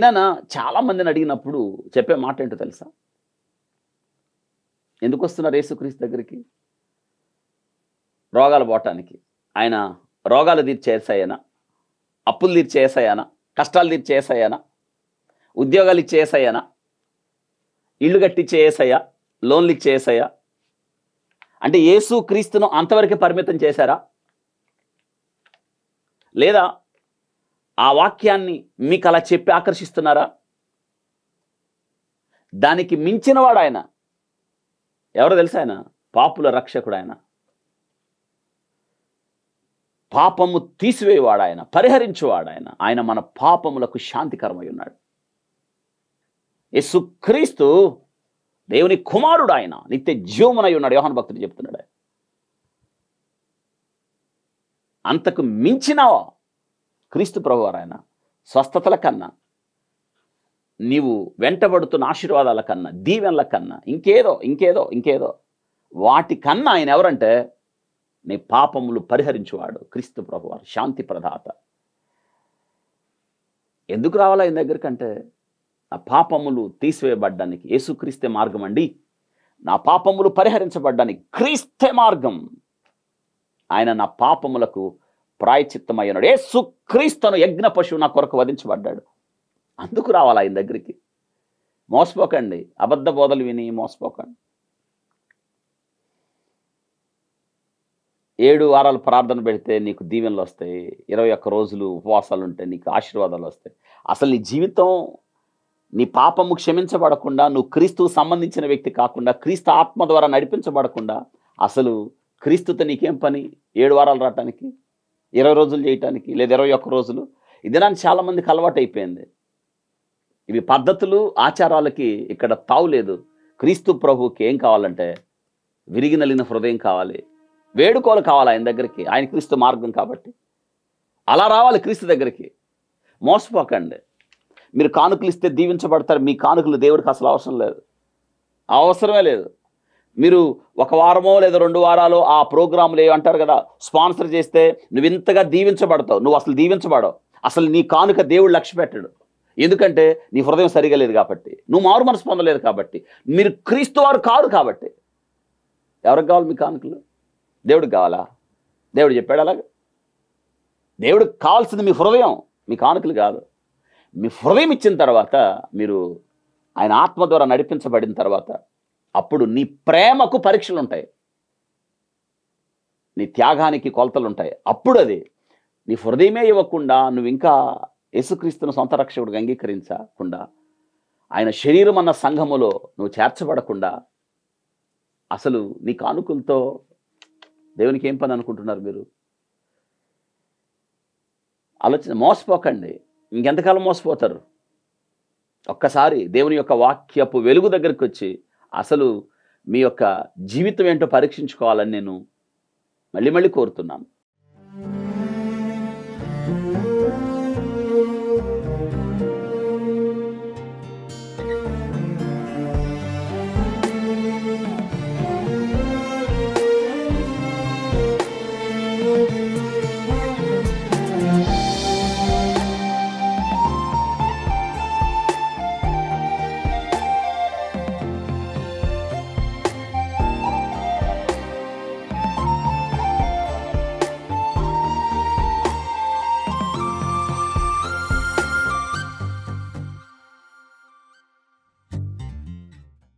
ఈయన చాలా మందిని అడిగినప్పుడు చెప్పే మాట ఏంటో తెలుసా? ఎందుకు వస్తున్నారు యేసుక్రీస్తు దగ్గరికి? రోగాలు పోవటానికి. ఆయన రోగాలు తీర్చే యేసయ్యనా? అప్పులు తీర్చే యేసయ్యనా? కష్టాలు తీర్చే యేసయ్యనా? ఉద్యోగాలు ఇచ్చే యేసయ్యనా? ఇల్లు కట్టించే యేసయ్య? లోన్లు ఇచ్చే యేసయ్య? అంటే యేసుక్రీస్తును అంతవరకే పరిమితం చేశారా? లేదా ఆ వాక్యాన్ని మీకు అలా చెప్పి ఆకర్షిస్తున్నారా? దానికి మించినవాడు ఆయన. ఎవరో తెలుసా ఆయన? పాపుల రక్షకుడు ఆయన. పాపము తీసివేయవాడు ఆయన, పరిహరించువాడు ఆయన. ఆయన మన పాపములకు శాంతికరమై ఉన్నాడు. యేసుక్రీస్తు దేవుని కుమారుడు ఆయన, నిత్య జీవమునై ఉన్నాడు. యోహాను భక్తుడు చెప్తున్నాడు. అంతకు మించిన క్రీస్తు ప్రభువారు ఆయన. స్వస్థతల కన్నా, నీవు వెంటబడుతున్న ఆశీర్వాదాల కన్నా, దీవెనల కన్నా, ఇంకేదో వాటి కన్నా ఆయన ఎవరంటే నీ పాపములు పరిహరించువాడు క్రీస్తు ప్రభువారు, శాంతి ప్రదాత. ఎందుకు రావాలా ఆయన దగ్గరికంటే ఆ పాపములు తీసివేయబడ్డానికి యేసుక్రీస్తే మార్గం అండి. నా పాపములు పరిహరించబడ్డానికి క్రీస్తే మార్గం. ఆయన నా పాపములకు ప్రాయచిత్తమయ్యాడు. యేసుక్రీస్తును యజ్ఞ పశువు నా కొరకు వధించబడ్డాడు. అందుకు రావాలి ఆయన దగ్గరికి. మోసపోకండి, అబద్ధ బోధలు విని మోసపోకండి. 7 వారాలు ప్రార్థన పెడితే నీకు దీవెనలు వస్తాయి. 21 రోజులు ఉపవాసాలు ఉంటే నీకు ఆశీర్వాదాలు వస్తాయి. అసలు నీ జీవితం, నీ పాపము క్షమించబడకుండా, నువ్వు క్రీస్తుకు సంబంధించిన వ్యక్తి కాకుండా, క్రీస్తు ఆత్మ ద్వారా నడిపించబడకుండా, అసలు క్రీస్తుతో నీకేం పని? 7 వారాలు రావటానికి, 20 రోజులు చేయటానికి, లేదా 21 రోజులు? ఇది నాకు చాలా మందికి అలవాటు అయిపోయింది. ఇవి పద్ధతులు, ఆచారాలకి ఇక్కడ తావులేదు. క్రీస్తు ప్రభువుకి ఏం కావాలంటే విరిగి నలిగిన హృదయం కావాలి, వేడుకోలు కావాలి ఆయన దగ్గరికి. ఆయన క్రీస్తు మార్గం కాబట్టి అలా రావాలి క్రీస్తు దగ్గరికి. మోసపోకండి. మీరు కానుకలు ఇస్తే దీవించబడతారు. మీ కానుకలు దేవుడికి అసలు అవసరం లేదు, అవసరమే లేదు. మీరు 1 వారమో లేదా 2 వారాలు ఆ ప్రోగ్రాంలు ఏమంటారు కదా, స్పాన్సర్ చేస్తే నువ్వు ఇంతగా దీవించబడతావు. నువ్వు అసలు దీవించబడవు. అసలు నీ కానుక దేవుడు లక్ష్య పెట్టాడు. ఎందుకంటే నీ హృదయం సరిగా లేదు కాబట్టి, నువ్వు మారు మనసు పొందలేదు కాబట్టి, మీరు క్రీస్తు వారు కాదు కాబట్టి. ఎవరికి కావాలి మీ కానుకలు? దేవుడికి కావాలా? దేవుడు చెప్పాడు అలాగా? దేవుడికి కావాల్సింది మీ హృదయం, మీ కానుకలు కాదు. మీ హృదయం ఇచ్చిన తర్వాత, మీరు ఆయన ఆత్మ ద్వారా నడిపించబడిన తర్వాత, అప్పుడు నీ ప్రేమకు పరీక్షలు ఉంటాయి, నీ త్యాగానికి కొలతలు ఉంటాయి. అప్పుడు అది నీ హృదయమే ఇవ్వకుండా, నువ్వు ఇంకా యేసుక్రీస్తును సొంత రక్షకుడిగా అంగీకరించకుండా, ఆయన శరీరం అన్న సంఘములో నువ్వు చేర్చబడకుండా, అసలు నీ కానుకలతో దేవునికి ఏం పని అనుకుంటున్నారు మీరు? ఆలోచన. మోసపోకండి. ఇంకెంతకాలం మోసపోతారు? ఒక్కసారి దేవుని యొక్క వాక్యపు వెలుగు దగ్గరికి వచ్చి అసలు మీ యొక్క జీవితం ఏంటో పరీక్షించుకోవాలని నేను మళ్ళీ కోరుతున్నాను.